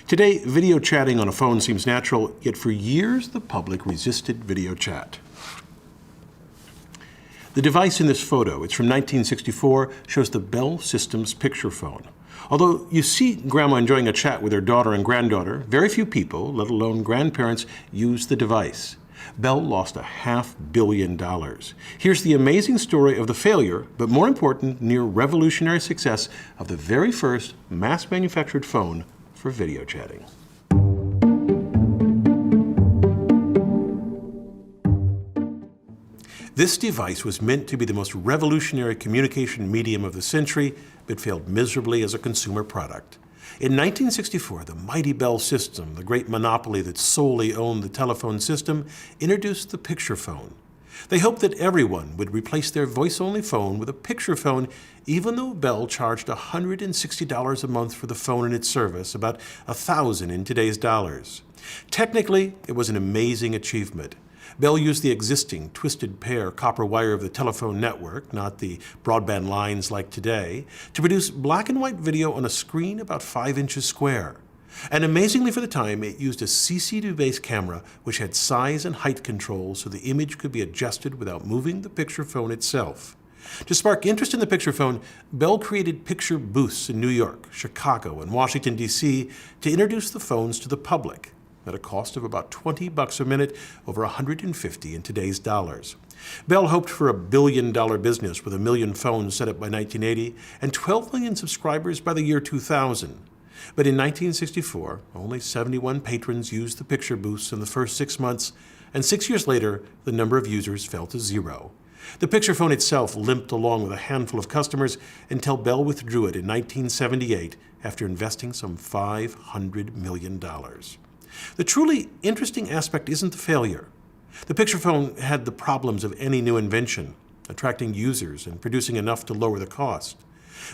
Today, video chatting on a phone seems natural, yet for years the public resisted video chat. The device in this photo, it's from 1964, shows the Bell Systems picture phone. Although you see Grandma enjoying a chat with her daughter and granddaughter, very few people, let alone grandparents, use the device. Bell lost $500 million. Here's the amazing story of the failure, but more important, near revolutionary success of the very first mass-manufactured phone for video chatting. This device was meant to be the most revolutionary communication medium of the century, but failed miserably as a consumer product. In 1964, the mighty Bell System, the great monopoly that solely owned the telephone system, introduced the picture phone. They hoped that everyone would replace their voice-only phone with a picture phone, even though Bell charged $160 a month for the phone and its service, about $1,000 in today's dollars. Technically, it was an amazing achievement. Bell used the existing twisted pair copper wire of the telephone network, not the broadband lines like today, to produce black and white video on a screen about 5 inches square. And amazingly for the time, it used a CCD-based camera which had size and height control so the image could be adjusted without moving the picture phone itself. To spark interest in the picture phone, Bell created picture booths in New York, Chicago, and Washington, D.C. to introduce the phones to the public at a cost of about $20 a minute, over $150 in today's dollars. Bell hoped for $1 billion business with 1 million phones set up by 1980 and 12 million subscribers by the year 2000. But in 1964, only 71 patrons used the picture booths in the first 6 months, and 6 years later, the number of users fell to 0. The picture phone itself limped along with a handful of customers until Bell withdrew it in 1978 after investing some $500 million. The truly interesting aspect isn't the failure. The picture phone had the problems of any new invention, attracting users and producing enough to lower the cost.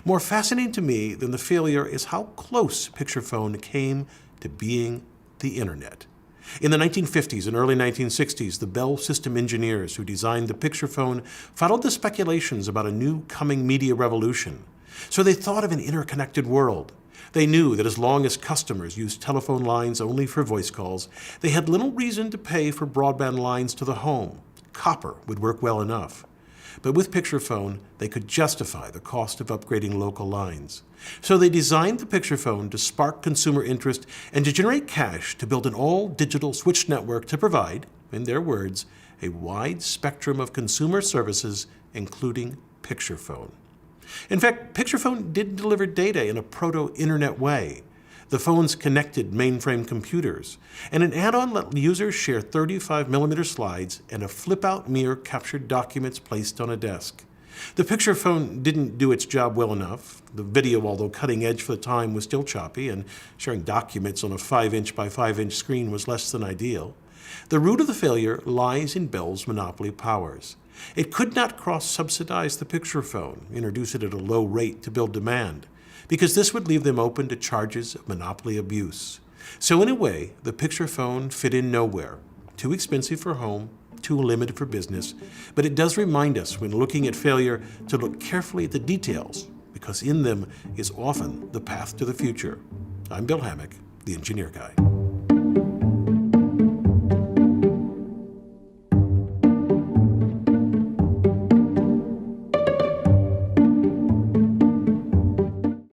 More fascinating to me than the failure is how close picture phone came to being the internet. In the 1950s and early 1960s, the Bell system engineers who designed the picture phone followed the speculations about a new coming media revolution. So they thought of an interconnected world. They knew that as long as customers used telephone lines only for voice calls, they had little reason to pay for broadband lines to the home. Copper would work well enough. But with picture phone, they could justify the cost of upgrading local lines. So they designed the picture phone to spark consumer interest and to generate cash to build an all-digital switched network to provide, in their words, a wide spectrum of consumer services, including picture phone. In fact, picture phone did deliver data in a proto-internet way. The phones connected mainframe computers, and an add-on let users share 35mm slides, and a flip-out mirror captured documents placed on a desk. The picture phone didn't do its job well enough. The video, although cutting edge for the time, was still choppy, and sharing documents on a 5-inch by 5-inch screen was less than ideal. The root of the failure lies in Bell's monopoly powers. It could not cross-subsidize the picture phone, introduce it at a low rate to build demand, because this would leave them open to charges of monopoly abuse. So in a way, the picture phone fit in nowhere. Too expensive for home, too limited for business, but it does remind us when looking at failure to look carefully at the details, because in them is often the path to the future. I'm Bill Hammack, the Engineer Guy.